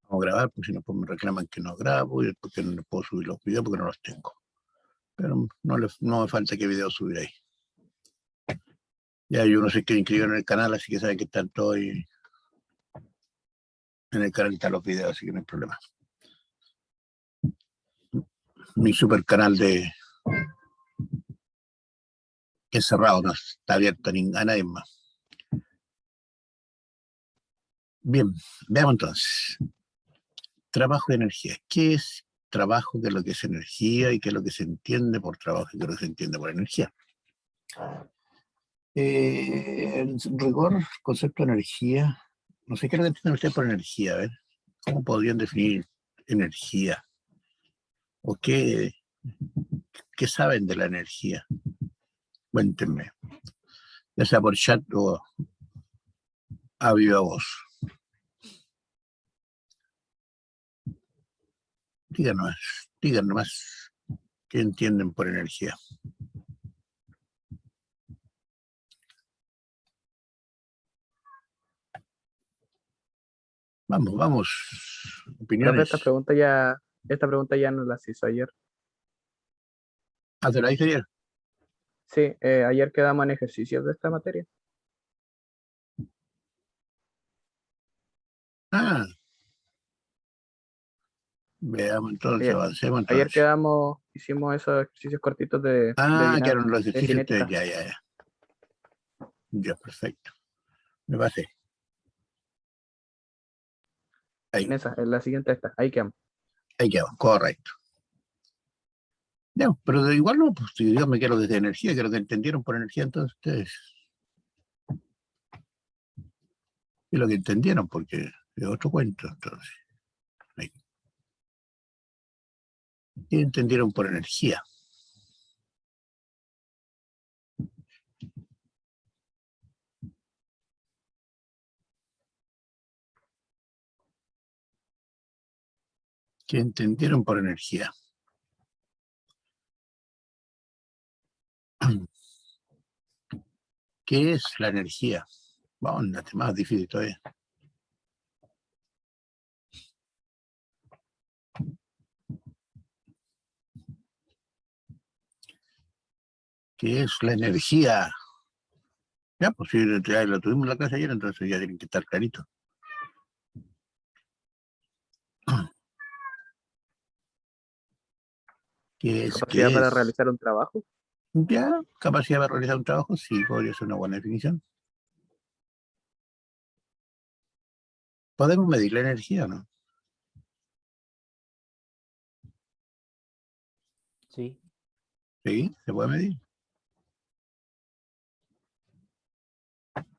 Vamos a grabar, porque si no, pues me reclaman que no grabo y porque no les puedo subir los videos porque no los tengo. Pero no me falta qué video subir ahí. Ya hay uno se quiere inscribir en el canal, así que saben que están todos ahí. En el canal están los videos, así que no hay problema. Mi super canal es cerrado, no está abierto a nadie más. Bien, veamos entonces. Trabajo y energía. ¿Qué es trabajo? ¿Qué es lo que es energía? ¿Y qué es lo que se entiende por trabajo y qué es lo que se entiende por energía? En rigor, el concepto de energía, no sé qué es lo que entienden ustedes por energía, a ver, ¿cómo podrían definir energía? ¿O qué saben de la energía? Cuéntenme, ya sea por chat o a viva voz. Díganos más qué entienden por energía. Vamos, Profe, opiniones. esta pregunta ya nos las hizo ayer. ¿Hace la ayer? Sí, ayer quedamos en ejercicios de esta materia. Ah, veamos entonces, Ayer, avancemos ayer entonces. quedamos, hicimos esos ejercicios cortitos Quedaron los de ejercicios, ustedes, cinética. ya, perfecto. Me pasé, ahí, En la siguiente esta, ahí quedamos. ahí quedó, correcto. Ya, pero igual no, pues si yo me quiero desde energía, que lo que entendieron por energía entonces ustedes, y lo que entendieron, porque es otro cuento entonces. Ahí. ¿Qué entendieron por energía? ¿Qué entendieron por energía? ¿Qué es la energía? Vamos, más difícil todavía. ¿Qué es la energía? Ya, pues si ya lo tuvimos en la clase ayer, entonces ya tienen que estar claritos. ¿Qué es? Capacidad ¿Qué para es? realizar un trabajo. Ya, capacidad para realizar un trabajo, sí, podría ser una buena definición. ¿Podemos medir la energía o no? Sí. Sí, se puede medir.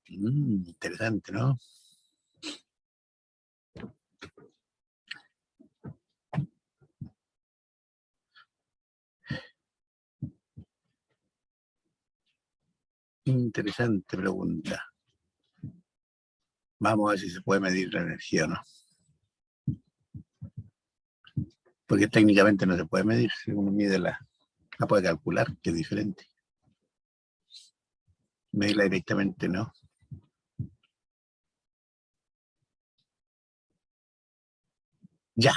Interesante, ¿no? Interesante pregunta. Vamos a ver si se puede medir la energía o no. Porque técnicamente no se puede medir, si uno mide la puede calcular, que es diferente. Medirla directamente no. Ya,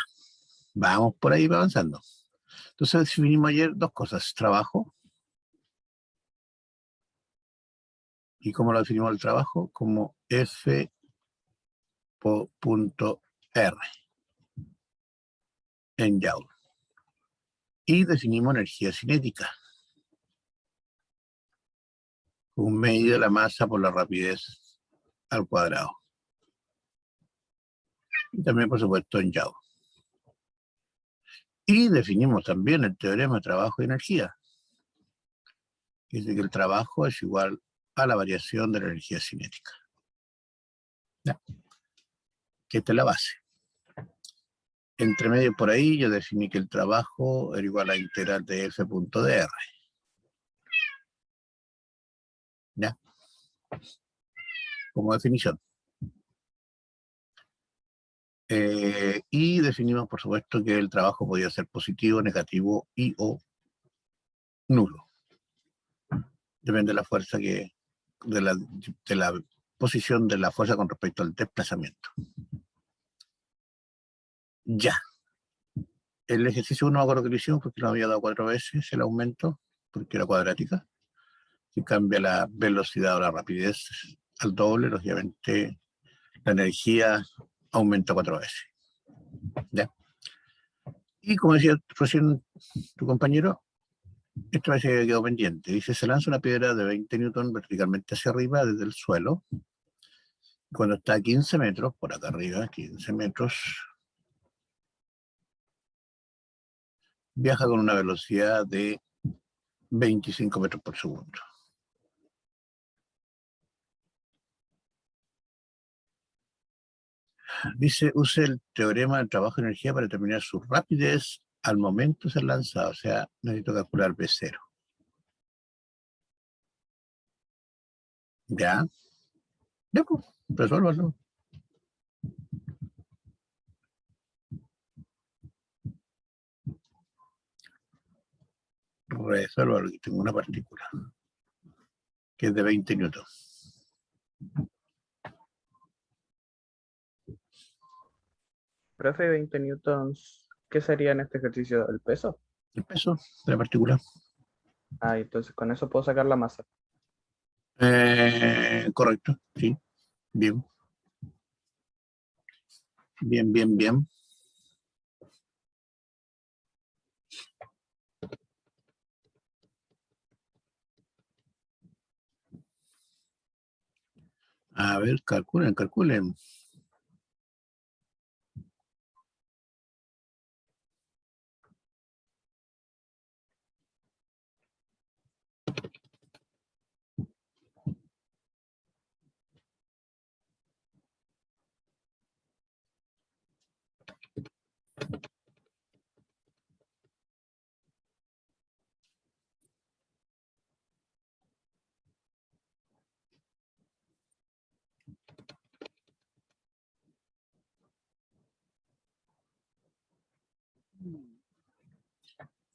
vamos por ahí avanzando. Entonces definimos ayer dos cosas, trabajo. ¿Y cómo lo definimos el trabajo? Como F punto R en Joule. Y definimos energía cinética. Un medio de la masa por la rapidez al cuadrado. Y también, por supuesto, en Joule. Y definimos también el teorema de trabajo y energía. Que dice que el trabajo es igual a la variación de la energía cinética. ¿Ya? Que esta es la base. Entre medio por ahí yo definí que el trabajo era igual a integral de F punto de R. ¿Ya? Como definición. Y definimos, por supuesto, que el trabajo podía ser positivo, negativo y o nulo. Depende de la fuerza de la posición de la fuerza con respecto al desplazamiento. Ya. El ejercicio 1 me acuerdo que lo hicimos porque lo había dado 4 veces el aumento, porque era cuadrática. Si cambia la velocidad o la rapidez al doble, lógicamente la energía aumenta 4 veces. ¿Ya? Y como decía recién tu compañero, esta vez se quedó pendiente. Dice, se lanza una piedra de 20 newton verticalmente hacia arriba desde el suelo. Cuando está a 15 metros, por acá arriba, 15 metros, viaja con una velocidad de 25 metros por segundo. Dice, use el teorema del trabajo de energía para determinar su rapidez al momento de ser lanzado. O sea, necesito calcular B0. ¿Ya? Ya, pues, resuélvalo. Resuélvalo, que tengo una partícula que es de 20 newtons. Profe, 20 newtons, ¿qué sería en este ejercicio? ¿El peso? El peso de la partícula. Ah, entonces con eso puedo sacar la masa. Correcto, sí. Bien, bien, bien, bien. A ver, calculen, calculen.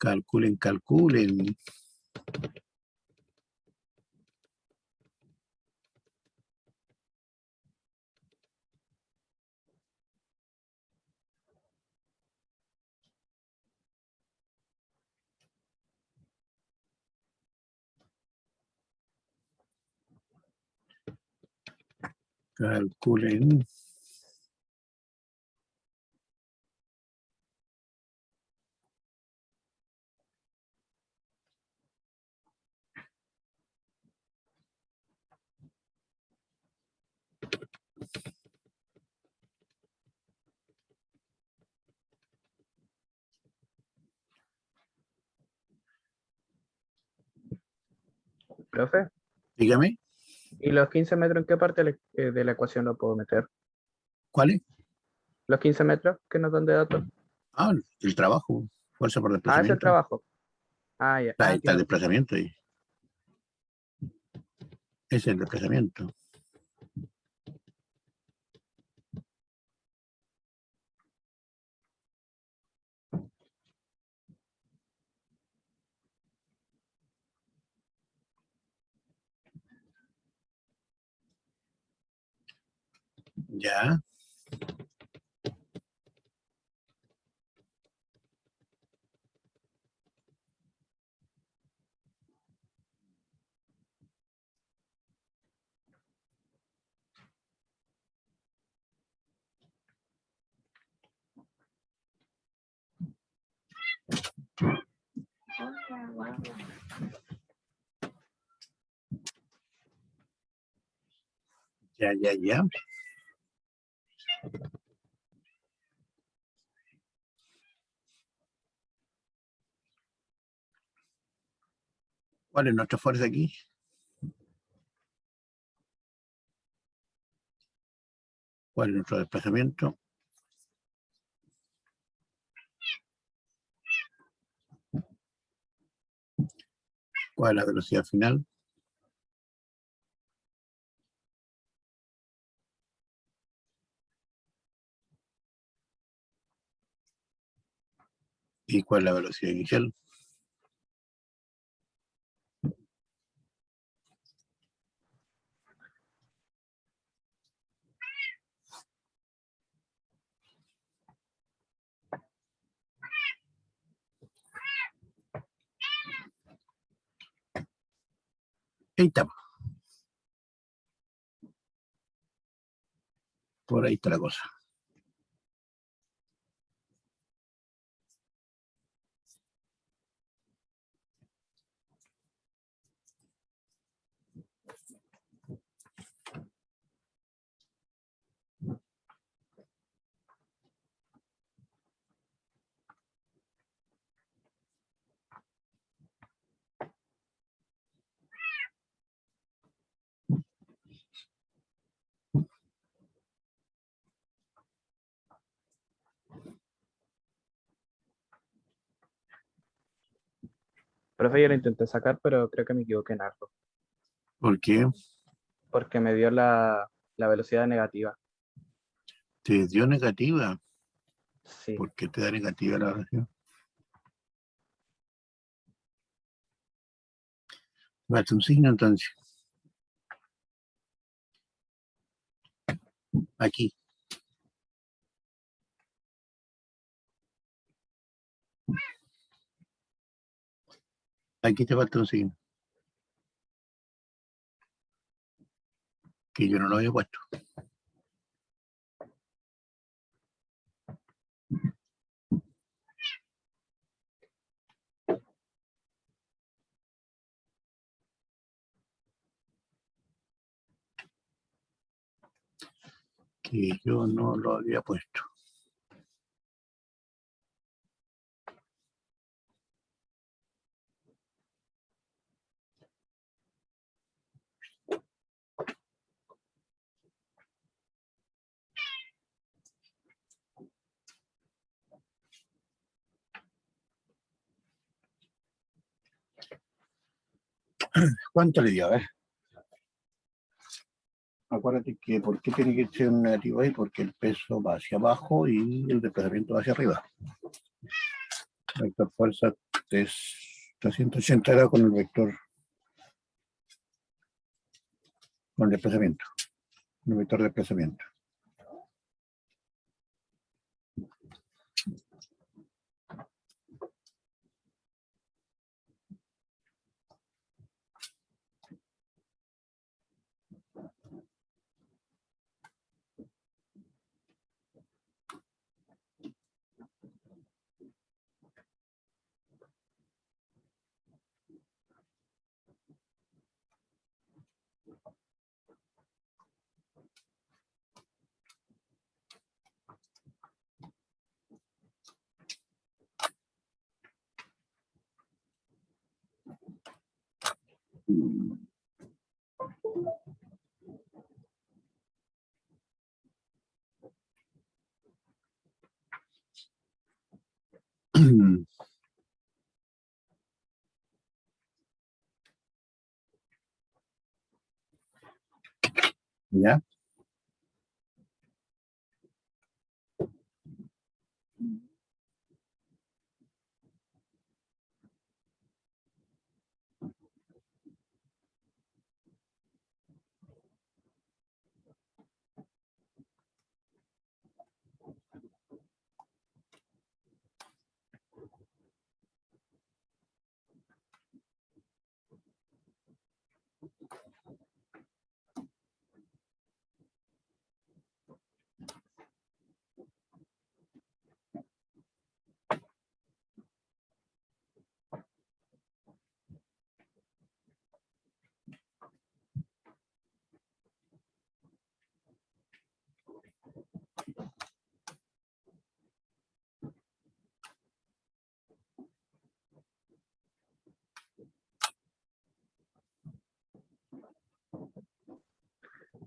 Calculen, calculen. Calculen. Profe, Dígame, ¿y los 15 metros en qué parte de la ecuación lo puedo meter? ¿cuál es? Los 15 metros que nos dan de datos. Ah, el trabajo, fuerza por Ah, es el desplazamiento. trabajo. Ah, ya. Ahí Ah, está el tiene. desplazamiento ahí. Ese es el desplazamiento. Ya, ya, ya, ya. ¿Cuál es nuestra fuerza aquí? ¿Cuál es nuestro desplazamiento? ¿Cuál es la velocidad final? ¿Y cuál es la velocidad inicial? Ahí está. Por ahí está la cosa. Profe, yo lo intenté sacar, pero creo que me equivoqué en algo. ¿Por qué? Porque me dio la velocidad negativa. ¿Te dio negativa? Sí. ¿Por qué te da negativa la relación? Falta un signo entonces. Aquí. Aquí te falta un signo. Que yo no lo había puesto. Que yo no lo había puesto. ¿Cuánto le dio? A ver. Acuérdate que ¿por qué tiene que ser un negativo ahí? Porque el peso va hacia abajo y el desplazamiento va hacia arriba. Vector fuerza es 380 grados con el vector, con el desplazamiento, con el vector de desplazamiento. ¿Ya?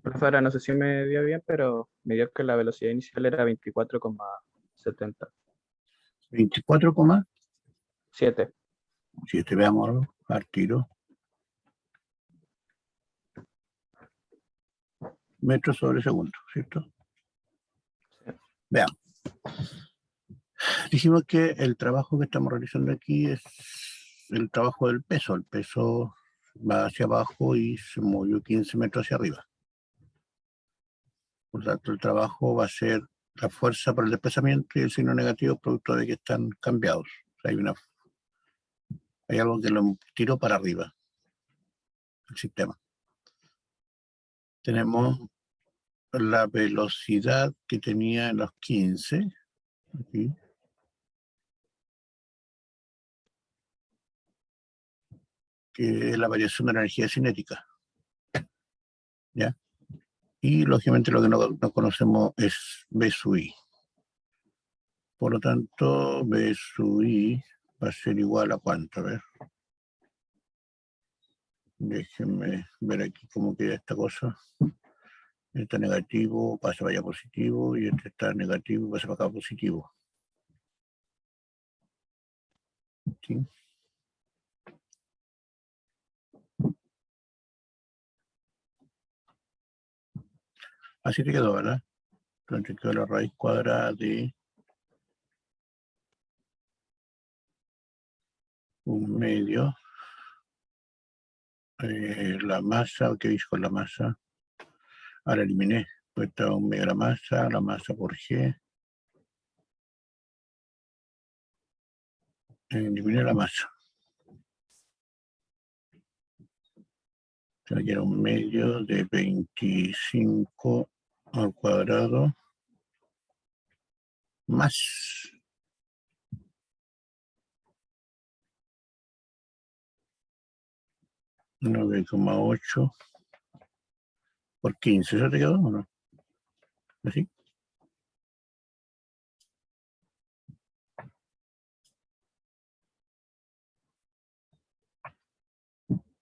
Profe, ahora no sé si me dio bien, pero me dio que la velocidad inicial era 24,70. 24,7, 7. veamos al tiro. Metros sobre segundo, ¿cierto? Veamos. Dijimos que el trabajo que estamos realizando aquí es el trabajo del peso. El peso va hacia abajo y se movió 15 metros hacia arriba. Por tanto, el trabajo va a ser la fuerza por el desplazamiento y el signo negativo producto de que están cambiados. O sea, hay algo que lo tiró para arriba. el sistema. Tenemos la velocidad que tenía en los 15, aquí, que es la variación de la energía cinética, ¿ya? Y lógicamente lo que no conocemos es B sub I. Por lo tanto, B sub I va a ser igual a cuánto, a ver. Déjenme ver aquí cómo queda esta cosa. Este está negativo, pasa para allá positivo, y este está negativo, pasa para acá positivo. ¿Sí? Así te quedó, ¿verdad? Entonces quedó la raíz cuadrada de 1/2. La masa, ¿qué hice con la masa? Ahora eliminé, pues estaba 1/2 la masa por G. Eliminé la masa. O sea, que era 1/2 de 25 al cuadrado más 9,8 por 15. ¿Eso te quedó o no? ¿Así?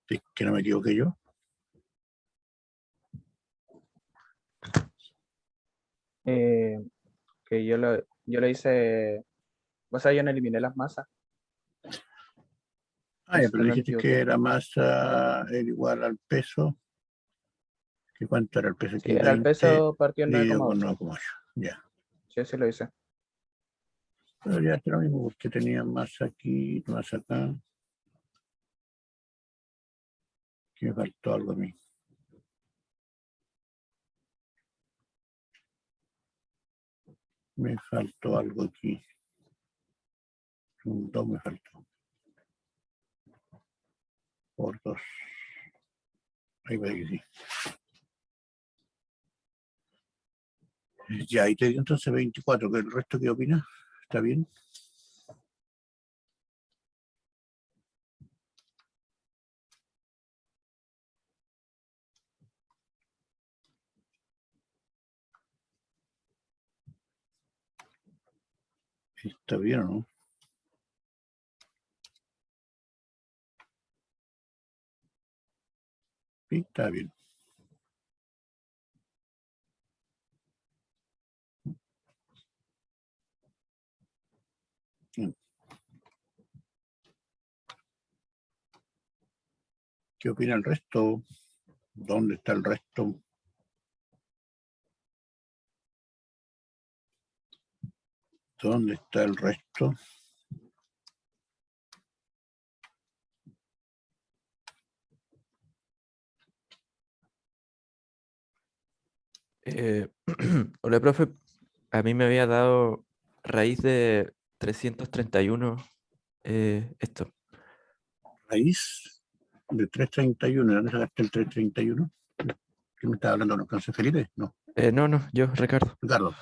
Sí, que no me equivoqué yo. Que yo lo hice, o sea, yo no eliminé las masas, Ah, ya, pero no me dijiste equivoqué. que la masa era igual al peso. ¿Qué cuánto era el peso Sí, aquí? era el 20 peso partido en dividido con 9,8. 9,8. Ya. Sí, sí lo hice. Pero ya está lo mismo porque tenía más aquí, más acá. Que me faltó algo a mí. Me faltó algo aquí. Un 2 me faltó. Por 2. Ahí va que sí. Ya, y te digo entonces 24. ¿Que el resto qué opinas? ¿Está bien? ¿Está bien o no? Sí, está bien. ¿Qué opina el resto? ¿Dónde está el resto? ¿Dónde está el resto? Hola, profe. A mí me había dado raíz de 331 esto. Raíz de 331. ¿Dónde sacaste el 331? ¿Qué me estaba hablando? ¿No alcanza Felipe? No, No, yo, Ricardo. Ricardo.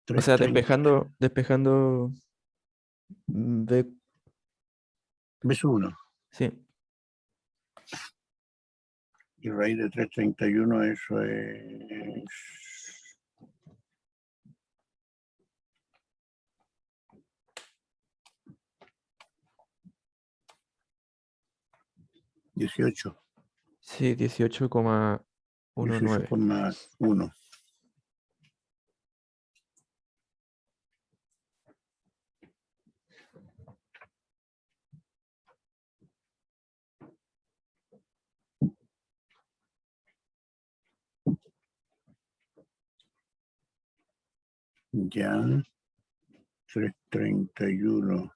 O sea, 330. despejando B, Beso 1. sí. Y raíz de 331, eso es 18. Sí, 18,19. 18,1. Ya, 331.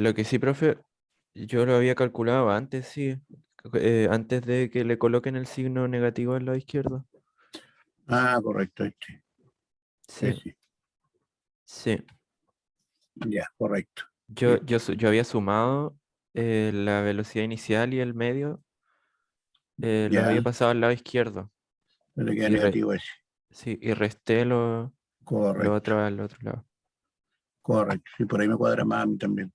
Lo que sí, profe, yo lo había calculado antes, sí. Antes de que le coloquen el signo negativo al lado izquierdo. Ah, correcto, este. Sí, Sí, sí. ya, correcto. Yo, Bien. yo había sumado la velocidad inicial y el medio, los Ya, había pasado al lado izquierdo. le queda Y negativo ese. sí, y resté lo Correcto, otro al otro lado. correcto. Sí, por ahí me cuadra más a mí también.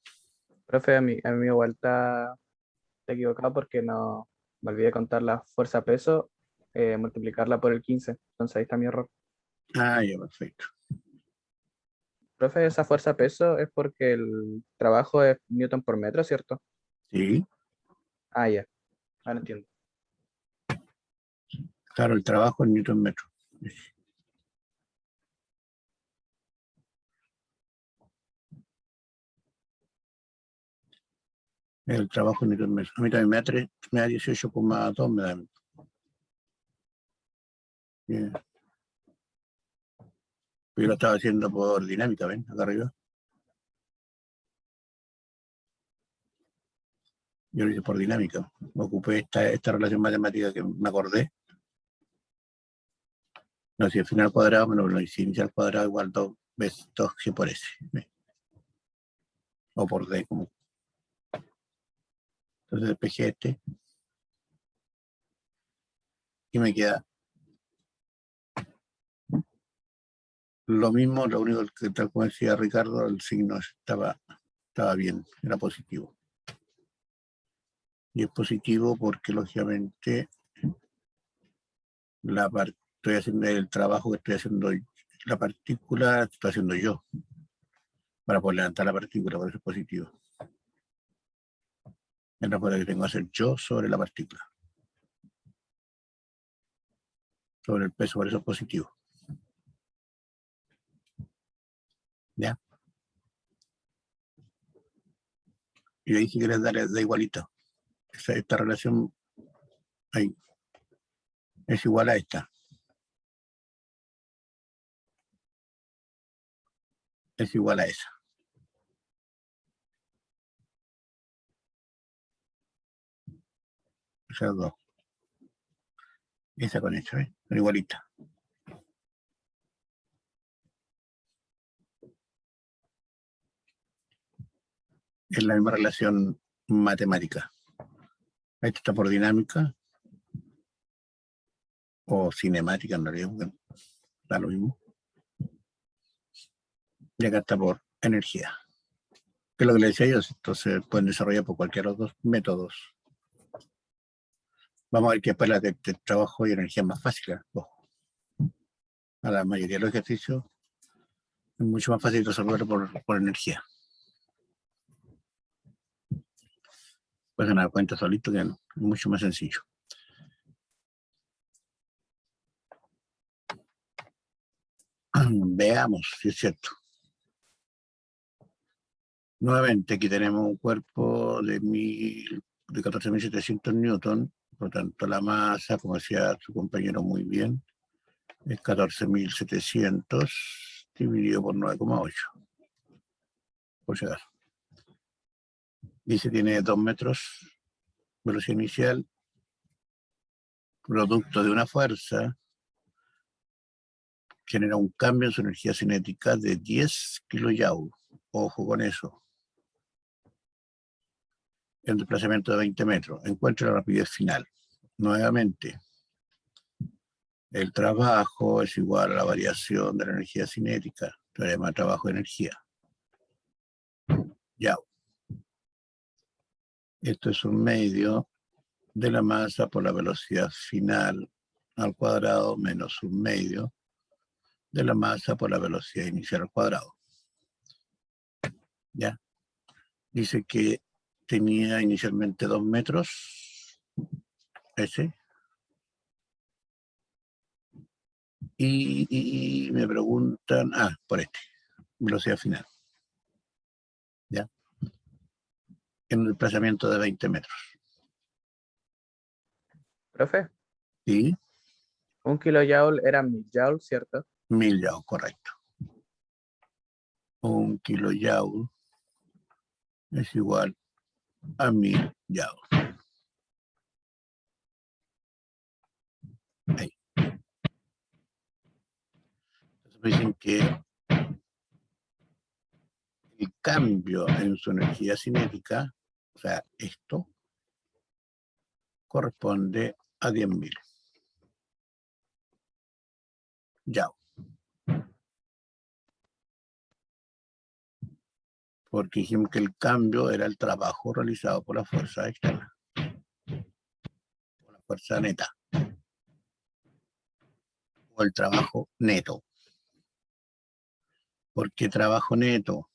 Profe, a mí igual está equivocado porque no me olvidé contar la fuerza peso, multiplicarla por el 15. Entonces ahí está mi error. Ah, ya, perfecto. Profe, esa fuerza peso es porque el trabajo es newton por metro, ¿cierto? Sí, Ah, ya, ahora entiendo. claro, el trabajo en Newton metro. El trabajo en Newton metro. A mí también me da 18,2, me da. Bien. Yo lo estaba haciendo por dinámica, ¿ven? Acá arriba. Yo lo hice por dinámica. Ocupé esta relación matemática que me acordé. No, si el final cuadrado menos lo inicial cuadrado igual 2 veces 2G por S. ¿Ves? O por D, como. Entonces despejé este y me queda lo mismo, lo único que, tal como decía Ricardo, el signo estaba bien, era positivo. Y es positivo porque, lógicamente, estoy haciendo el trabajo que estoy haciendo, la partícula estoy haciendo yo, para poder levantar la partícula, por eso es positivo. Es la fuerza que tengo que hacer yo sobre la partícula, sobre el peso, por eso es positivo. ¿Ya? Y ahí si quieres darle da igualito. Esta relación ahí es igual a esta. Es igual a esa. Esas dos. Esa con esta, ¿ves? Son igualitas. Es la misma relación matemática. Esta está por dinámica o cinemática en realidad, porque da lo mismo. Y acá está por energía. Que es lo que le decía yo, entonces pueden desarrollar por cualquiera de los dos métodos. Vamos a ver que después la de trabajo y energía es más fácil. Ojo. A la mayoría de los ejercicios es mucho más fácil resolverlo por energía. Pueden dar cuenta solito que no, es mucho más sencillo. Veamos si es cierto. Nuevamente, aquí tenemos un cuerpo de 14.700 newton, por lo tanto la masa, como decía su compañero muy bien, es 14.700 dividido por 9,8, por si acaso. Dice tiene 2 metros, velocidad inicial, producto de una fuerza, genera un cambio en su energía cinética de 10 kilojoules. Ojo con eso. El desplazamiento de 20 metros. Encuentra la rapidez final. Nuevamente, el trabajo es igual a la variación de la energía cinética. Teorema de trabajo de energía. Ya. Esto es un medio de la masa por la velocidad final al cuadrado menos un medio de la masa por la velocidad inicial al cuadrado. ¿Ya? Dice que tenía inicialmente 2 metros, ese, y me preguntan, por este, velocidad final, ¿ya? En un desplazamiento de 20 metros. Profe, ¿Sí? 1 kilojoule era 1000 joules, ¿cierto? 1000 joules, correcto. 1 kilojoule es igual a mi Yao. Ahí. Entonces me dicen que el cambio en su energía cinética, o sea, esto, corresponde a 10.000 Yao. Porque dijimos que el cambio era el trabajo realizado por la fuerza externa, por la fuerza neta, o el trabajo neto. ¿Por qué trabajo neto?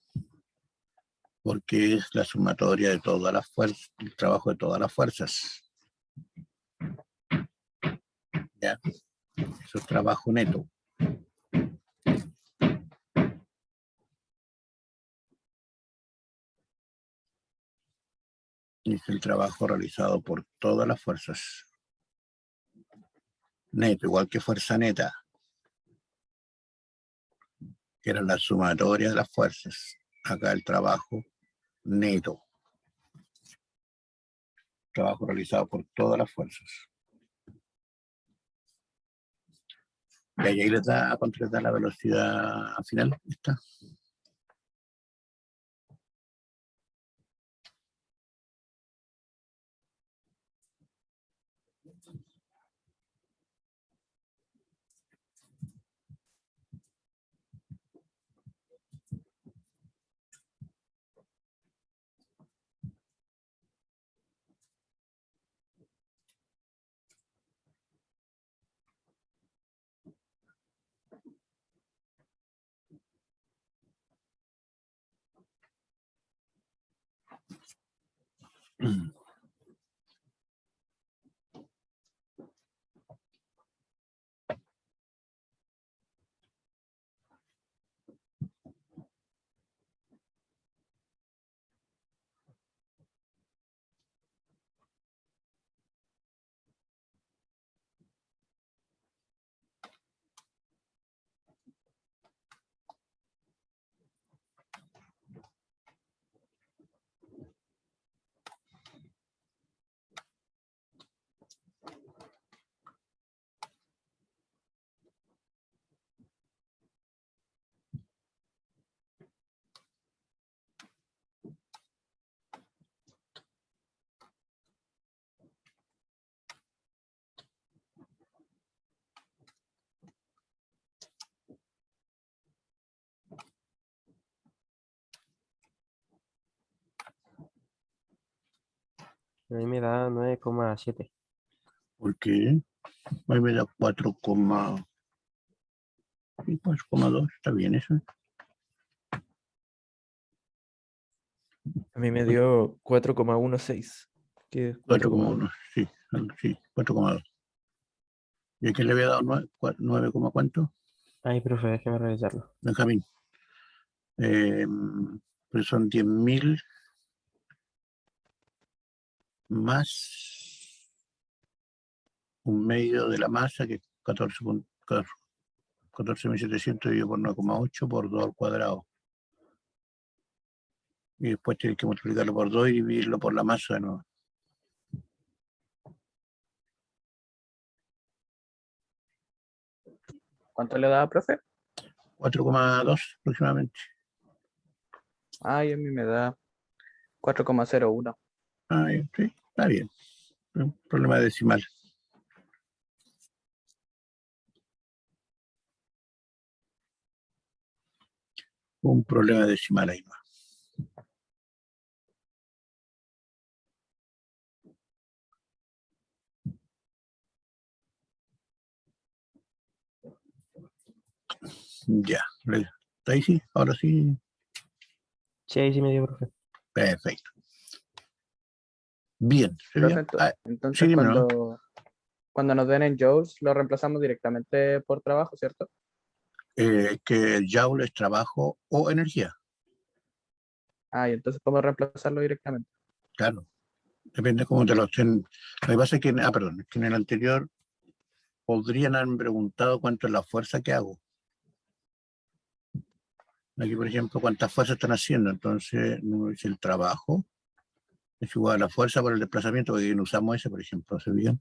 Porque es la sumatoria de todas las fuerzas, el trabajo de todas las fuerzas. ¿Ya? Eso es trabajo neto. Es el trabajo realizado por todas las fuerzas. Neto, igual que fuerza neta, que era la sumatoria de las fuerzas. Acá el trabajo neto. Trabajo realizado por todas las fuerzas. Y ahí les da, ¿cuánto les da la velocidad final? ¿Esta? A mí me da 9,7. ¿Por qué? Ahí me da 4,2, está bien eso. A mí me dio 4,16, que es 4,1, sí, sí, 4,2. ¿Y a quién le había dado 9, cuánto? Ay, profe, déjeme revisarlo. Benjamín. Pues son 10.000 más un medio de la masa, que es 14.700 dividido por 9,8 por 2 al cuadrado. Y después tienes que multiplicarlo por 2 y dividirlo por la masa de nuevo. ¿Cuánto le daba, profe? 4,2 aproximadamente. Ay, a mí me da 4,01. Sí, está bien. Un problema decimal. Un problema decimal ahí más. Ya. ¿Está ahí sí? Ahora sí. Sí, ahí sí me dio, profe. Perfecto. Bien. ¿Se Profe, vio? Sí, entonces dime, ¿no? cuando nos den en joules, lo reemplazamos directamente por trabajo, ¿cierto? Que el joule es trabajo o energía. Ah, y entonces podemos reemplazarlo directamente. Claro. Depende cómo te lo estén. Lo que pasa es que, perdón, es que en el anterior podrían haberme preguntado cuánto es la fuerza que hago. Aquí, por ejemplo, cuántas fuerzas están haciendo. Entonces, no es el trabajo es igual a la fuerza por el desplazamiento, porque no usamos ese, por ejemplo, ¿se fijan?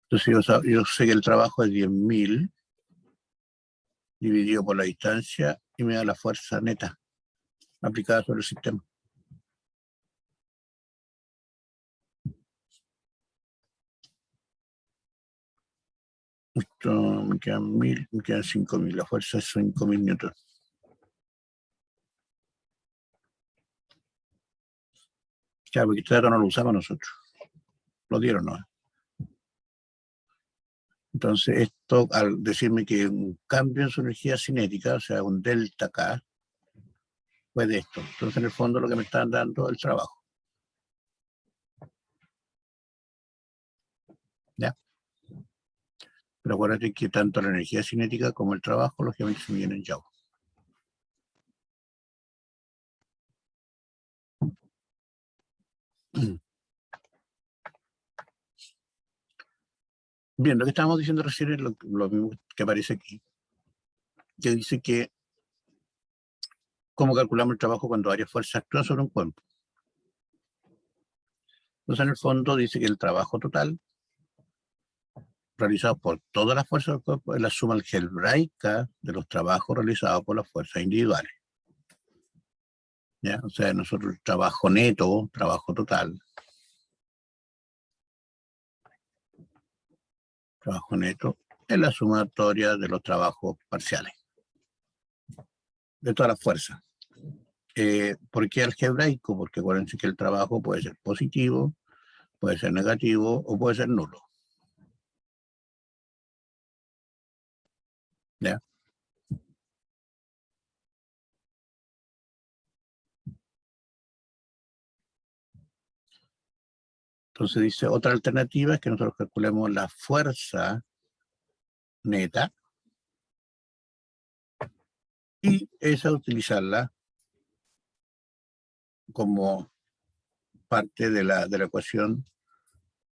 Entonces yo sé que el trabajo es 10.000 dividido por la distancia y me da la fuerza neta aplicada sobre el sistema. Esto me quedan 1.000, me quedan 5.000. La fuerza es 5.000 newtons. Claro, porque este dato no lo usamos nosotros. Lo dieron, ¿no? Entonces, esto, al decirme que un cambio en su energía cinética, o sea, un delta K, fue de esto. Entonces, en el fondo, lo que me están dando es el trabajo. ¿Ya? Pero acuérdate que tanto la energía cinética como el trabajo, lógicamente, se miden en Joule. Bien, lo que estábamos diciendo recién es lo mismo que aparece aquí, que dice que cómo calculamos el trabajo cuando varias fuerzas actúan sobre un cuerpo. Entonces, en el fondo, dice que el trabajo total, realizado por todas las fuerzas del cuerpo, es la suma algebraica de los trabajos realizados por las fuerzas individuales. ¿Ya? O sea, nosotros el trabajo neto, trabajo total, trabajo neto, es la sumatoria de los trabajos parciales, de todas las fuerzas. ¿Por qué algebraico? Porque acuérdense que el trabajo puede ser positivo, puede ser negativo o puede ser nulo. ¿Ya? Entonces dice, otra alternativa es que nosotros calculemos la fuerza neta y esa utilizarla como parte de la ecuación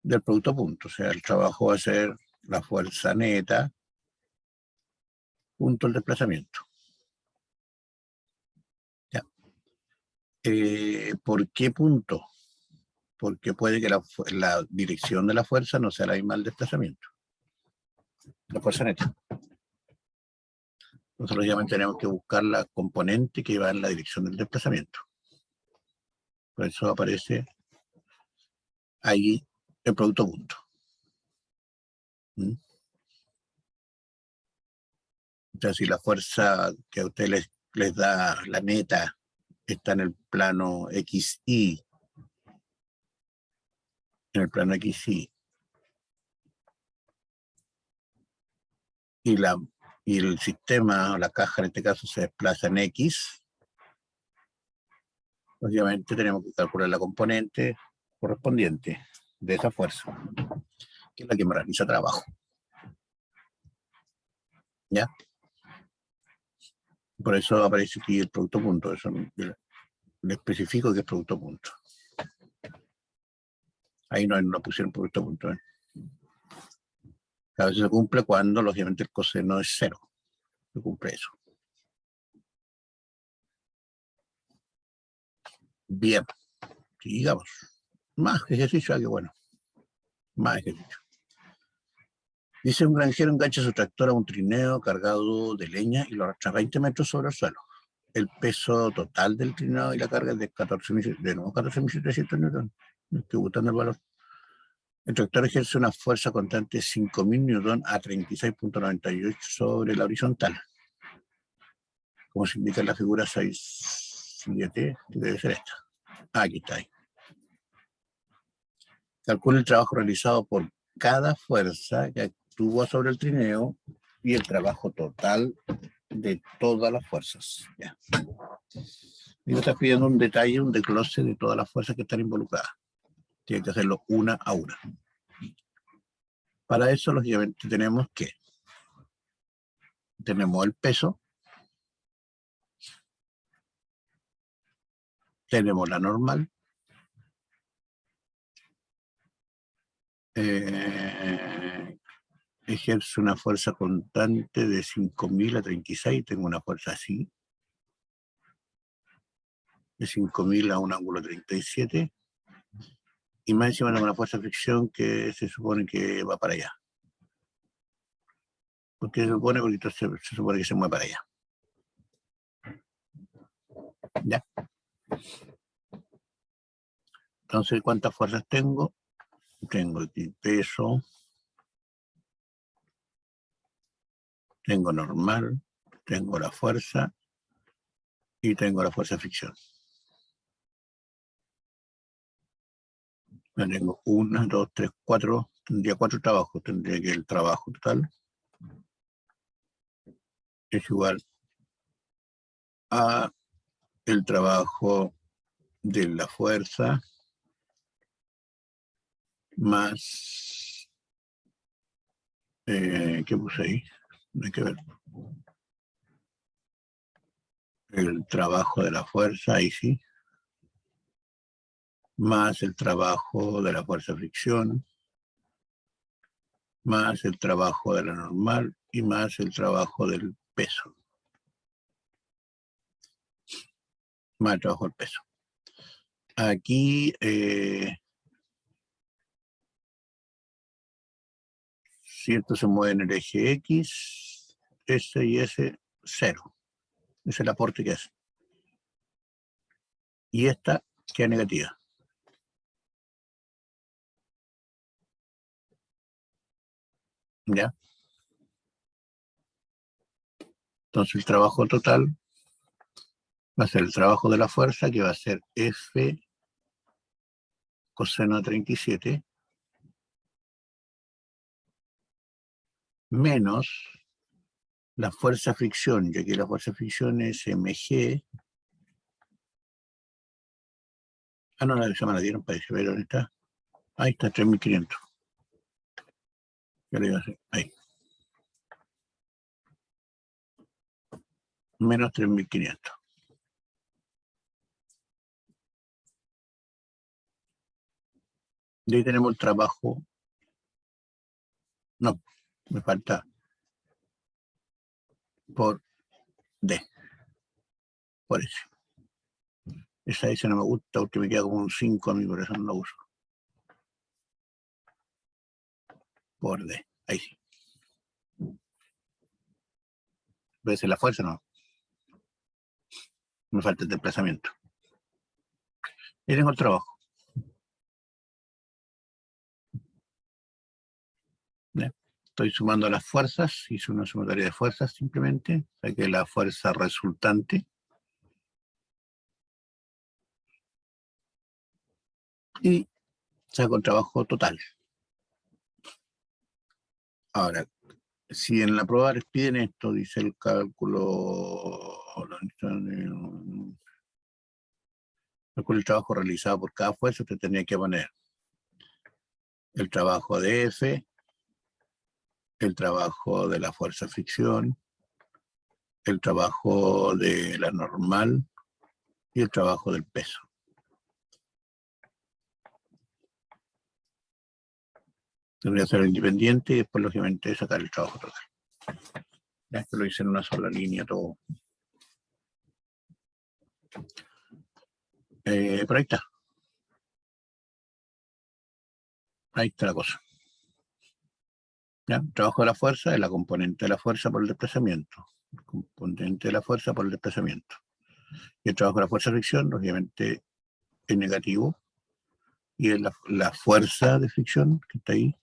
del producto punto. O sea, el trabajo va a ser la fuerza neta punto el desplazamiento. ¿Ya? ¿Por qué punto? Porque puede que la dirección de la fuerza no sea la misma al desplazamiento. La fuerza neta. Nosotros ya tenemos que buscar la componente que va en la dirección del desplazamiento. Por eso aparece ahí el producto punto. ¿Mm? O sea, si la fuerza que a ustedes les da la neta está en el plano XY, en el plano XY, y el sistema o la caja en este caso se desplaza en X, obviamente tenemos que calcular la componente correspondiente de esa fuerza, que es la que me realiza trabajo. ¿Ya? Por eso aparece aquí el producto punto. Eso le especifico que es producto punto. Ahí no pusieron producto punto. A veces se cumple cuando, lógicamente, el coseno es 0. Se cumple eso. Bien. Sigamos. Más ejercicio, qué bueno. Más ejercicio. Dice: un granjero engancha su tractor a un trineo cargado de leña y lo arrastra 20 metros sobre el suelo. El peso total del trineo y la carga es de 14.700 newton. Me estoy gustando el valor. El tractor ejerce una fuerza constante de 5.000 newton a 36.98 sobre la horizontal. Como se indica en la figura 6.7, que debe ser esta. Aquí está. Ahí. Calcula el trabajo realizado por cada fuerza que actúa sobre el trineo y el trabajo total de todas las fuerzas. Ya. Y me estás pidiendo un detalle, un desglose de todas las fuerzas que están involucradas. Tiene que hacerlo una a una. Para eso, lógicamente, tenemos el peso, tenemos la normal, ejerce una fuerza constante de 5.000 a 36, tengo una fuerza así, de 5.000 a un ángulo 37. Y más encima tengo una fuerza de fricción que se supone que va para allá. ¿Por qué se supone? Porque entonces se supone que se mueve para allá. ¿Ya? Entonces, ¿cuántas fuerzas tengo? Tengo aquí peso, tengo normal, tengo la fuerza y tengo la fuerza de fricción. Ya tengo 1, 2, 3, 4, tendría 4 trabajos. Tendría que el trabajo total es igual a el trabajo de la fuerza más, ¿qué puse ahí? No hay que ver. El trabajo de la fuerza, ahí sí, más el trabajo de la fuerza de fricción, más el trabajo de la normal y más el trabajo del peso. Más el trabajo del peso. Aquí, si esto se mueve en el eje X, S y S, 0. Es el aporte que hace. Y esta queda negativa. ¿Ya? Entonces el trabajo total va a ser el trabajo de la fuerza, que va a ser F coseno de 37 menos la fuerza fricción, ya que la fuerza fricción es mg. Ah, no, la me la dieron, parece, ver dónde está. Ahí está, 3.500. ¿Qué le iba a hacer? Ahí. Menos 3.500. Y ahí tenemos el trabajo. No, me falta por D. Por eso. Esa dice no me gusta porque me queda como un 5 a mí, por eso no lo uso. Por D. Ahí sí. Puede ser la fuerza, no. Me falta el desplazamiento. Y tengo el trabajo. ¿Ya? Estoy sumando las fuerzas. Hice una sumatoria de fuerzas simplemente. Saqué la fuerza resultante. Y saco el trabajo total. Ahora, si en la prueba les piden esto, dice el cálculo el trabajo realizado por cada fuerza, usted tenía que poner el trabajo de F, el trabajo de la fuerza fricción, el trabajo de la normal y el trabajo del peso. Tendría que ser independiente y después, lógicamente, sacar el trabajo total. Ya es que lo hice en una sola línea todo. Pero ahí está. Ahí está la cosa. ¿Ya? El trabajo de la fuerza es la componente de la fuerza por el desplazamiento. El componente de la fuerza por el desplazamiento. Y el trabajo de la fuerza de fricción, lógicamente, es negativo. Y es la fuerza de fricción que está ahí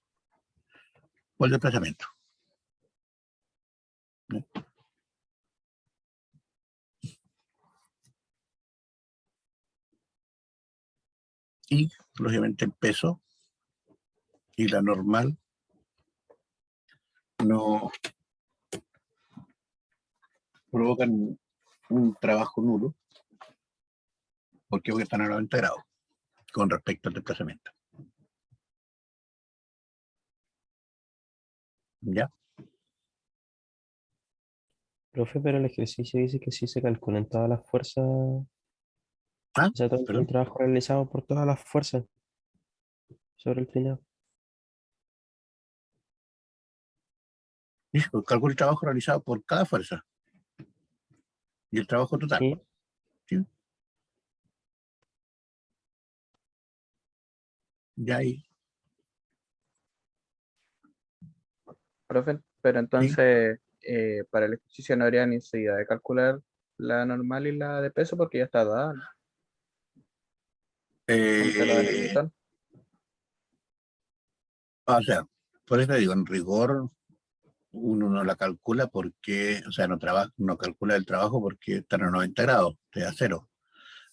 por el desplazamiento. ¿Ya? Y, lógicamente, el peso y la normal no provocan un trabajo nulo porque están a 90 grados con respecto al desplazamiento. ¿Ya? Profe, pero el ejercicio dice que sí se calculan todas las fuerzas, Ah, o sea, todo el perdón. trabajo realizado por todas las fuerzas sobre el final. Dice, calcula el trabajo realizado por cada fuerza y el trabajo total. Sí, ¿Sí? Ya ahí, Profe, pero entonces para el ejercicio no habría necesidad de calcular la normal y la de peso porque ya está dada, ¿no? Como te lo dan en eh, Newton. o sea, por eso digo, en rigor uno no la calcula porque, o sea, no calcula el trabajo porque están a 90 grados, te da cero.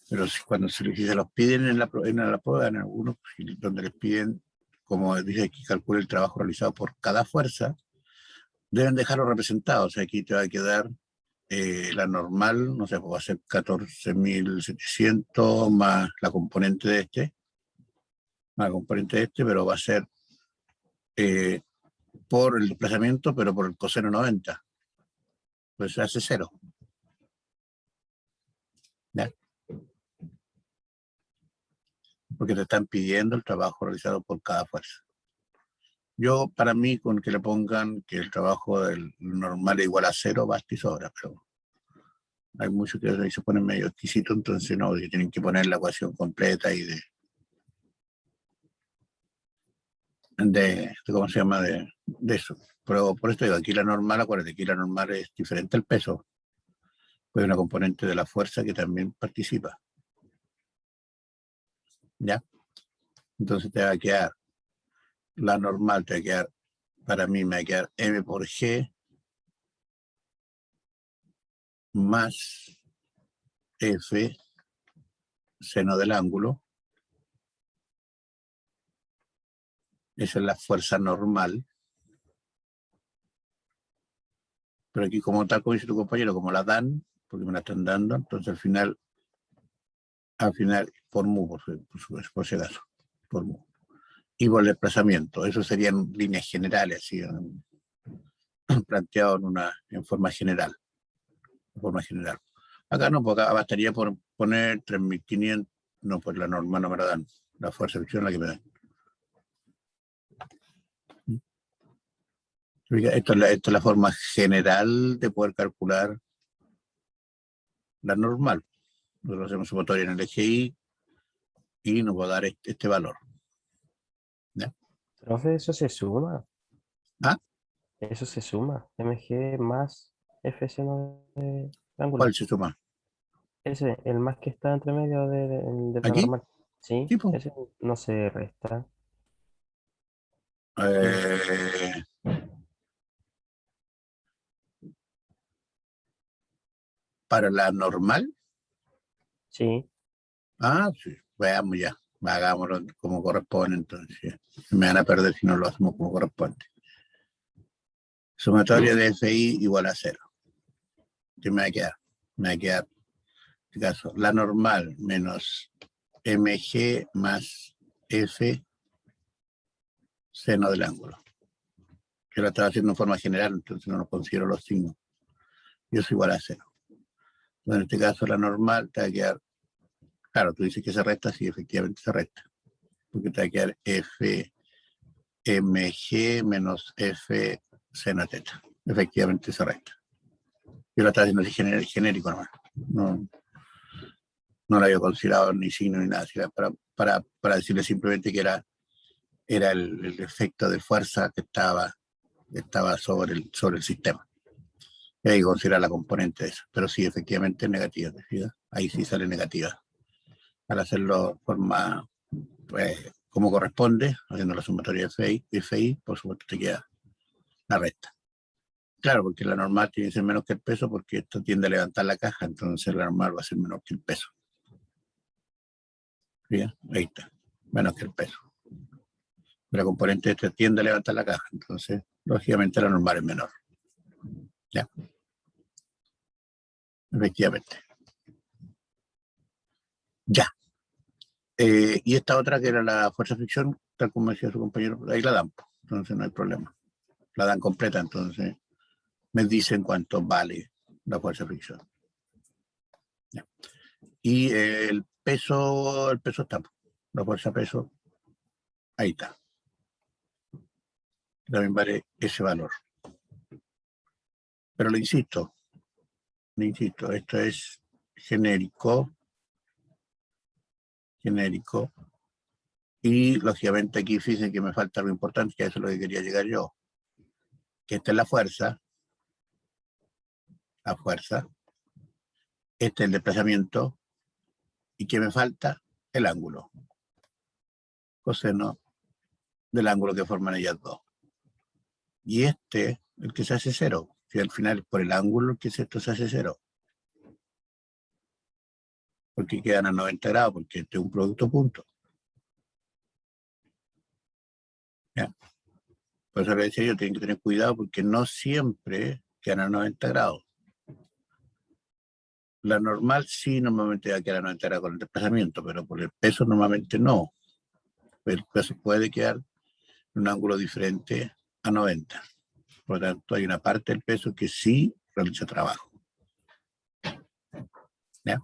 Pero cuando si se los piden en la prueba, en algunos donde les piden, como dice aquí, calcula el trabajo realizado por cada fuerza, deben dejarlo representado. O sea, aquí te va a quedar la normal, no sé, pues va a ser 14.700 más la componente de pero va a ser eh, por el desplazamiento, pero por el coseno 90. Pues se hace cero. ¿Ya? Porque te están pidiendo el trabajo realizado por cada fuerza. Yo, para mí, con que le pongan que el trabajo del normal es igual a cero, basta y sobra, pero hay muchos que ahí se ponen medio exquisitos, entonces no, que tienen que poner la ecuación completa y ¿cómo se llama? De eso. Pero por esto digo, aquí la normal, acuérdate, aquí la normal es diferente al peso, pues hay una componente de la fuerza que también participa, ¿ya? Entonces te va a quedar, la normal te va a quedar, para mí me va a quedar M por G más F, seno del ángulo, esa es la fuerza normal, pero aquí como tal, como dice tu compañero, como la dan, porque me la están dando, entonces al final, por mu, por si acaso, por mu. Y por el desplazamiento, eso serían líneas generales, así, planteado en forma general. Acá no, porque acá bastaría por poner 3.500, no, pues la norma no me la dan, la fuerza de fricción es la que me dan. Esta es la forma general de poder calcular la normal. Nosotros hacemos sumatoria en el eje Y y nos va a dar este valor. ¿Ya? Profe, eso se suma. ¿Ah? Eso se suma. MG más F seno de ¿Cuál ángulo. se suma? Ese, el más que está entre medio de la ¿Aquí? normal. Sí, Tipo. ese no se resta. Eh, para la normal. Sí, Ah, sí, veamos ya. Hagámoslo como corresponde, entonces. Me van a perder si no lo hacemos como corresponde. Sumatoria de FI igual a cero. ¿Qué me va a quedar? Me va a quedar, en este caso, la normal menos MG más F seno del ángulo. Yo lo estaba haciendo en forma general, entonces no nos considero los signos. Y eso igual a cero. Entonces, en este caso, la normal te va a quedar, claro, tú dices que se resta, sí, efectivamente se resta. Porque te va a quedar FMG menos F seno teta. Efectivamente se resta. Yo lo estaba haciendo así genérico nomás. No, no lo había considerado ni signo ni nada, sino para decirle simplemente que era el efecto de fuerza que estaba sobre el sistema. Y hay que considerar la componente de eso. Pero sí, efectivamente es negativa. Ahí sí sale negativa. Al hacerlo de forma como corresponde, haciendo la sumatoria de FI, por supuesto te queda la recta. Claro, porque la normal tiene que ser menos que el peso porque esto tiende a levantar la caja, entonces la normal va a ser menor que el peso. ¿Bien? Ahí está, menos que el peso. La componente esta tiende a levantar la caja, entonces lógicamente la normal es menor. ¿Ya? Efectivamente. Ya. Y esta otra que era la fuerza de fricción, tal como decía su compañero, ahí la dan, entonces no hay problema. La dan completa, entonces me dicen cuánto vale la fuerza de fricción. ¿Ya? Y el peso está, la fuerza peso, ahí está. También vale ese valor. Pero le insisto, esto es genérico, Y lógicamente aquí fíjense que me falta algo importante, que a eso es lo que quería llegar yo. Que esta es la fuerza, este es el desplazamiento, y que me falta el ángulo, coseno del ángulo que forman ellas dos. Y este, el que se hace cero, si al final es por el ángulo que esto se hace cero. Porque quedan a 90 grados, porque este es un producto punto. ¿Ya? Por eso le decía yo, tienen que tener cuidado porque no siempre quedan a 90 grados. La normal sí normalmente va a quedar a 90 grados con el desplazamiento, pero por el peso normalmente no. El peso puede quedar en un ángulo diferente a 90. Por lo tanto, hay una parte del peso que sí realiza trabajo. ¿Ya?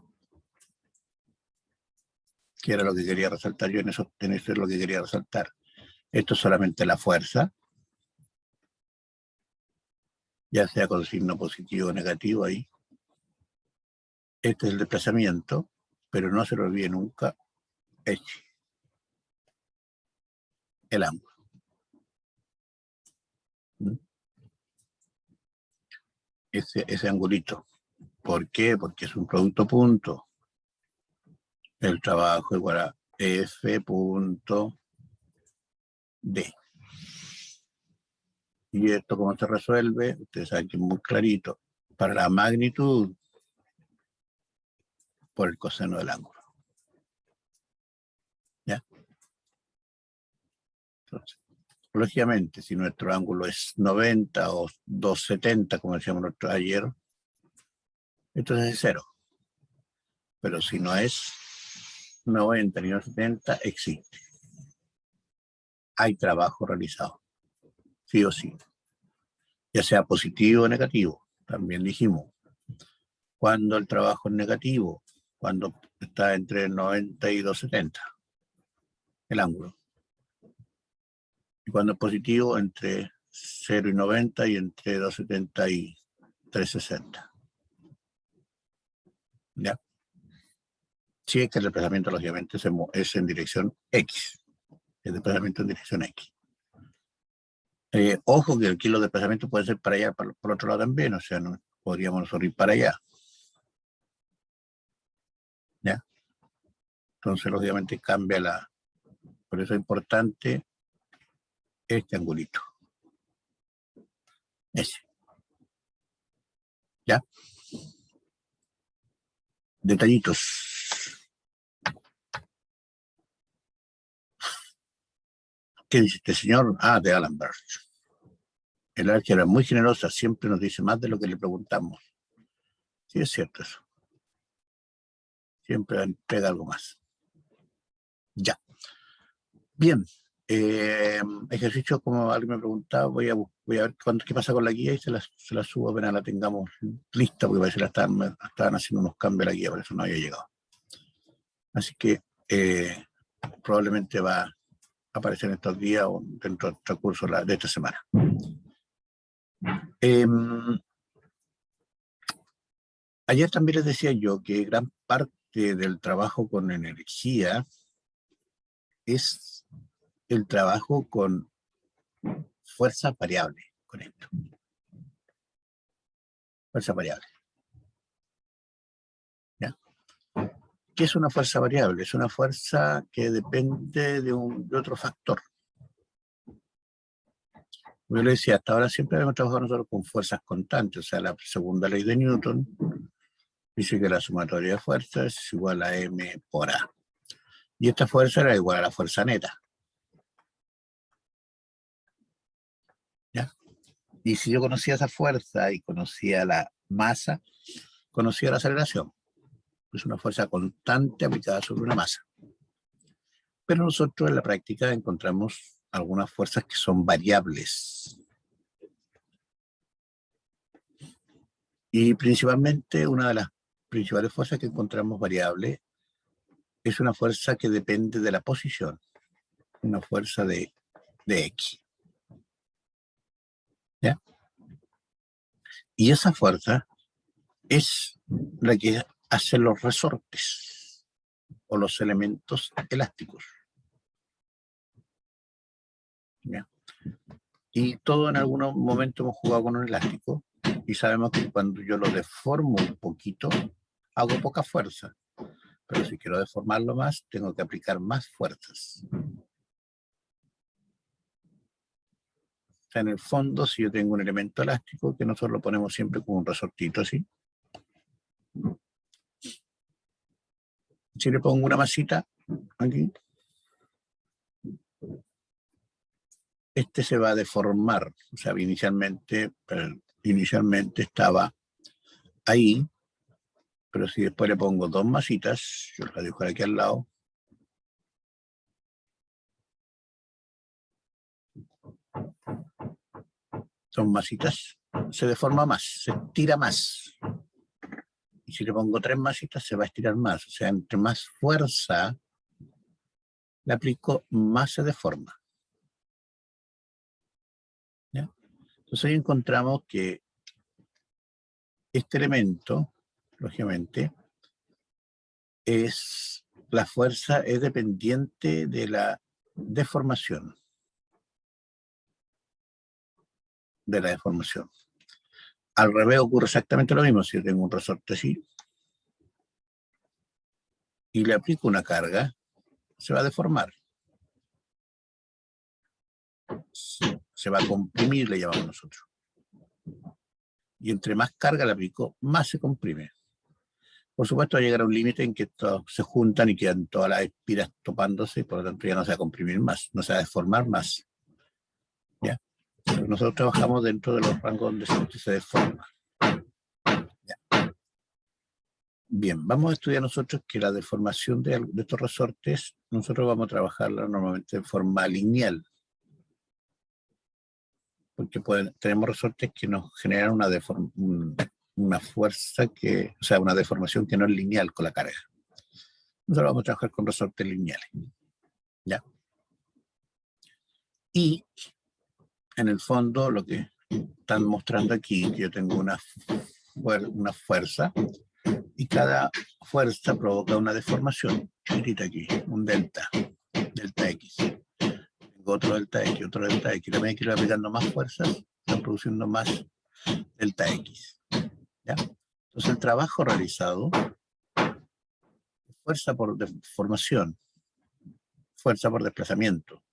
Que era lo que quería resaltar yo, en eso es lo que quería resaltar. Esto es solamente la fuerza, ya sea con signo positivo o negativo ahí. Este es el desplazamiento, pero no se lo olvide nunca el ángulo. Ese angulito. ¿Por qué? Porque es un producto punto. El trabajo igual a F punto D. ¿Y esto cómo se resuelve? Ustedes saben que es muy clarito. Para la magnitud, por el coseno del ángulo. ¿Ya? Entonces, lógicamente, si nuestro ángulo es 90 o 270, como decíamos nosotros ayer, entonces es cero. Pero si no es 90 ni 270, existe. Hay trabajo realizado, sí o sí. Ya sea positivo o negativo, también dijimos. Cuando el trabajo es negativo, cuando está entre 90 y 270, el ángulo. Y cuando es positivo, entre 0 y 90 y entre 270 y 360. ¿Ya? Si es que el desplazamiento, lógicamente, es en dirección X. El desplazamiento en dirección X. Ojo que aquí los desplazamientos pueden ser para allá, por otro lado también, o sea, no podríamos nosotros ir para allá. ¿Ya? Entonces, lógicamente, cambia la... Por eso es importante este angulito. Ese. ¿Ya? Detallitos. ¿Qué dice este señor? Ah, de Alan Birch. El álgebra es muy generosa, siempre nos dice más de lo que le preguntamos. Sí, es cierto eso. Siempre entrega algo más. Ya. Bien. Ejercicio, como alguien me preguntaba, voy a ver qué pasa con la guía y se la subo apenas la tengamos lista, porque parece que estaban haciendo unos cambios a la guía, por eso no había llegado. Así que probablemente va a aparecer en estos días o dentro del transcurso de esta semana. Ayer también les decía yo que gran parte del trabajo con energía es el trabajo con fuerza variable, con esto. Fuerza variable. ¿Ya? ¿Qué es una fuerza variable? Es una fuerza que depende de otro factor. Yo le decía, hasta ahora siempre hemos trabajado nosotros con fuerzas constantes, o sea, la segunda ley de Newton dice que la sumatoria de fuerzas es igual a m por a. Y esta fuerza era igual a la fuerza neta. ¿Ya? Y si yo conocía esa fuerza y conocía la masa, conocía la aceleración. Es una fuerza constante aplicada sobre una masa. Pero nosotros en la práctica encontramos algunas fuerzas que son variables. Y principalmente una de las principales fuerzas que encontramos variable es una fuerza que depende de la posición. Una fuerza de X. ¿Ya? Y esa fuerza es la que hace los resortes o los elementos elásticos. ¿Ya? Y todo en algún momento hemos jugado con un elástico y sabemos que cuando yo lo deformo un poquito, hago poca fuerza. Pero si quiero deformarlo más, tengo que aplicar más fuerzas. O sea, en el fondo, si yo tengo un elemento elástico, que nosotros lo ponemos siempre con un resortito así. Si le pongo una masita aquí, este se va a deformar. O sea, inicialmente estaba ahí, pero si después le pongo dos masitas, yo la dejo aquí al lado, son masitas, se deforma más, se estira más. Y si le pongo tres masitas, se va a estirar más. O sea, entre más fuerza le aplico, más se deforma. ¿Ya? Entonces ahí encontramos que este elemento, lógicamente, la fuerza es dependiente de la deformación. Al revés ocurre exactamente lo mismo. Si yo tengo un resorte así y le aplico una carga, se va a deformar. Se va a comprimir, le llamamos nosotros. Y entre más carga le aplico, más se comprime. Por supuesto, va a llegar a un límite en que estos se juntan y quedan todas las espiras topándose, y por lo tanto ya no se va a comprimir más, no se va a deformar más. ¿Ya? Pero nosotros trabajamos dentro de los rangos donde se deforma. ¿Ya? Bien, vamos a estudiar nosotros que la deformación de estos resortes, nosotros vamos a trabajarla normalmente de forma lineal. Porque tenemos resortes que nos generan una fuerza o sea, una deformación que no es lineal con la carga. Nosotros vamos a trabajar con resortes lineales. ¿Ya? Y en el fondo lo que están mostrando aquí, que yo tengo una fuerza y cada fuerza provoca una deformación. Chiquitita aquí, un delta X. Tengo otro delta X, otro delta X. También hay que ir aplicando más fuerzas, están produciendo más delta X. ¿Ya? Entonces el trabajo realizado es fuerza por deformación, fuerza por desplazamiento,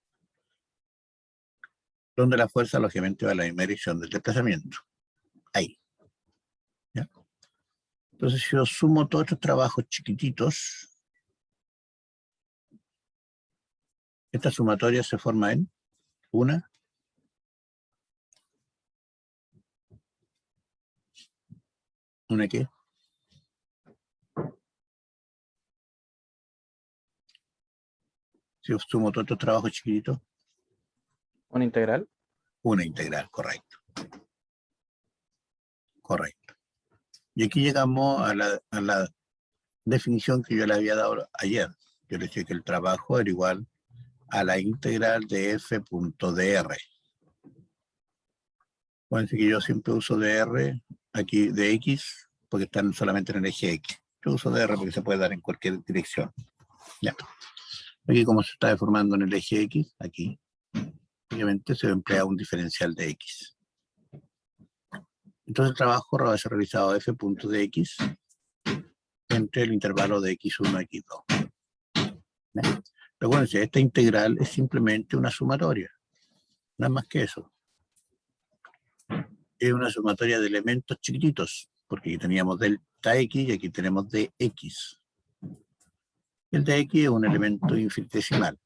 donde la fuerza lógicamente va a la misma dirección del desplazamiento. Ahí. ¿Ya? Entonces si yo sumo todos estos trabajos chiquititos, esta sumatoria se forma en ¿una qué? Si yo sumo todos estos trabajos chiquititos, ¿Una integral? una integral, correcto. Correcto. Y aquí llegamos a la definición que yo le había dado ayer. Yo le dije que el trabajo era igual a la integral de f.dr. Pueden decir que yo siempre uso dr, aquí de x, porque están solamente en el eje x. Yo uso dr porque se puede dar en cualquier dirección. Ya. Aquí como se está deformando en el eje x, aquí, obviamente se emplea un diferencial de x. Entonces el trabajo va a ser realizado f punto de x entre el intervalo de x1 y x2. ¿Ya? Recuerden, esta integral es simplemente una sumatoria, nada más que eso. Es una sumatoria de elementos chiquititos, porque aquí teníamos delta x y aquí tenemos dx. El dx es un elemento infinitesimal.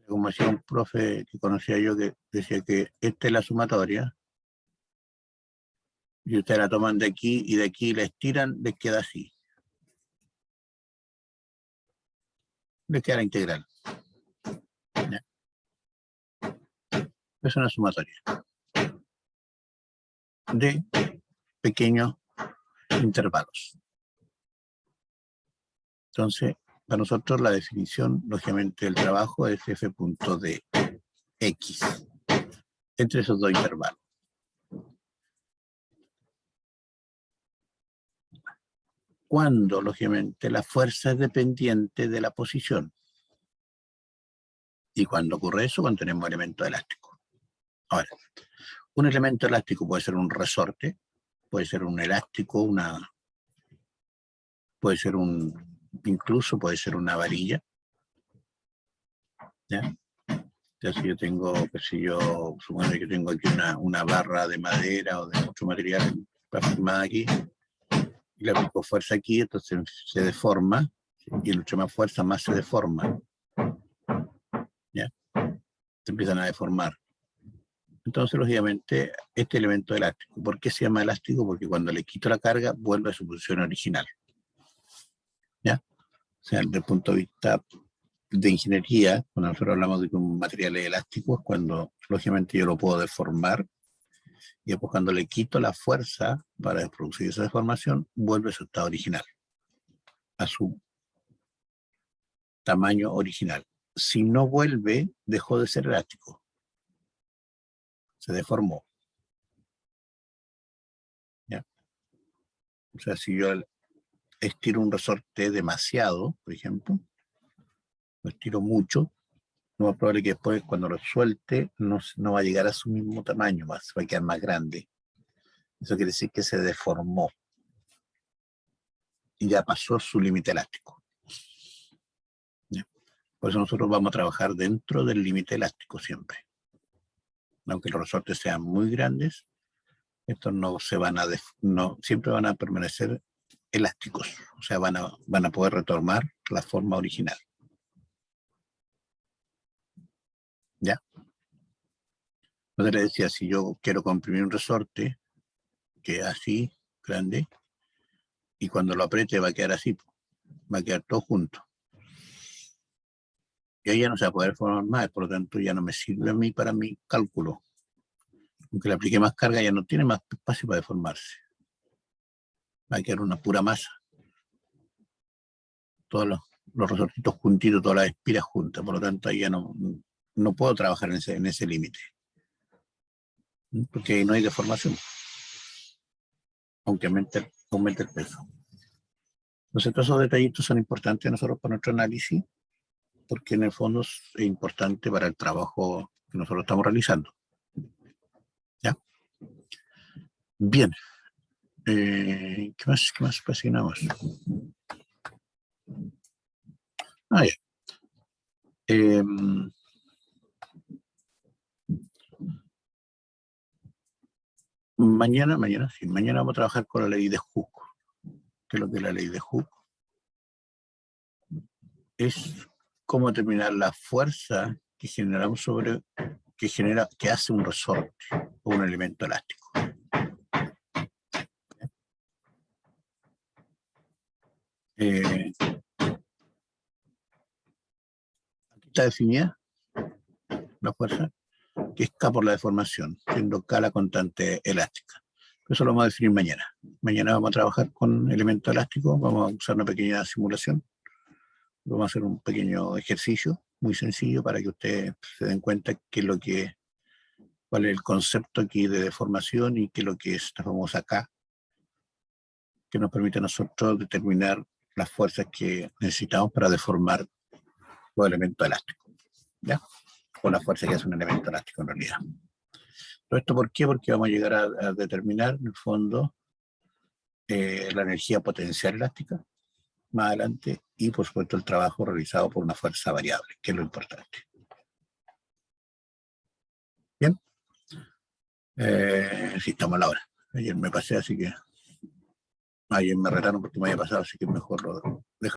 Como decía un profe que conocía yo, que decía que esta es la sumatoria, y ustedes la toman de aquí y de aquí la estiran, les queda así. Les queda la integral. ¿Ya? Es una sumatoria de pequeños intervalos. Entonces, para nosotros la definición, lógicamente, del trabajo es f punto de x entre esos dos intervalos. Cuando, lógicamente, la fuerza es dependiente de la posición. Y cuando ocurre eso, cuando tenemos elementos elásticos. Ahora, un elemento elástico puede ser un resorte, puede ser un elástico, puede ser incluso puede ser una varilla. ¿Ya? Ya si yo tengo, supongo que tengo aquí una barra de madera o de otro material firmada aquí, y le aplico fuerza aquí, entonces se deforma, y mucho más fuerza, más se deforma. ¿Ya? Se empiezan a deformar. Entonces, lógicamente, este elemento elástico, ¿por qué se llama elástico? Porque cuando le quito la carga, vuelve a su posición original. ¿Ya? O sea, desde el punto de vista de ingeniería, cuando nosotros hablamos de que un material es elástico, es cuando, lógicamente, yo lo puedo deformar, y después cuando le quito la fuerza para producir esa deformación, vuelve a su estado original, a su tamaño original. Si no vuelve, dejó de ser elástico. Se deformó. ¿Ya? O sea, si yo estiro un resorte demasiado, por ejemplo, lo estiro mucho, lo más probable es que después, cuando lo suelte, no va a llegar a su mismo tamaño, va a quedar más grande. Eso quiere decir que se deformó y ya pasó su límite elástico. ¿Ya? Por eso nosotros vamos a trabajar dentro del límite elástico siempre. Aunque los resortes sean muy grandes, estos no siempre van a permanecer elásticos, o sea, van a poder retomar la forma original. ¿Ya? Entonces le decía, si yo quiero comprimir un resorte, que es así, grande, y cuando lo apriete va a quedar así, va a quedar todo junto. Y ahí ya no se va a poder formar más, por lo tanto ya no me sirve a mí para mi cálculo. Aunque le aplique más carga, ya no tiene más espacio para deformarse. Va a quedar una pura masa. Todos los resortitos juntitos, todas las espiras juntas, por lo tanto ahí ya no puedo trabajar en ese límite. Porque ahí no hay deformación, aunque aumente el peso. Entonces, todos esos detallitos son importantes nosotros para nuestro análisis, porque en el fondo es importante para el trabajo que nosotros estamos realizando. ¿Ya? Bien. ¿Qué más presionamos? Ya. Mañana vamos a trabajar con la ley de Hooke. ¿Qué es lo que es la ley de Hooke? Es cómo determinar la fuerza que generamos que hace un resorte o un elemento elástico. Aquí está definida la fuerza, que es K por la deformación, siendo K la constante elástica. Eso lo vamos a definir mañana. Mañana vamos a trabajar con elementos elásticos, vamos a usar una pequeña simulación, vamos a hacer un pequeño ejercicio muy sencillo para que ustedes se den cuenta cuál es el concepto aquí de deformación y qué es lo que es esta famosa K, que nos permite a nosotros determinar las fuerzas que necesitamos para deformar los elementos elásticos, ¿ya? O la fuerza que hace un elemento elástico en realidad. ¿Todo esto por qué? Porque vamos a llegar a determinar, en el fondo, la energía potencial elástica más adelante y, por supuesto, el trabajo realizado por una fuerza variable, que es lo importante. ¿Bien? Sí, estamos a la hora. Ayer me pasé, así que... Ayer me retaron porque me había pasado, así que mejor lo dejo.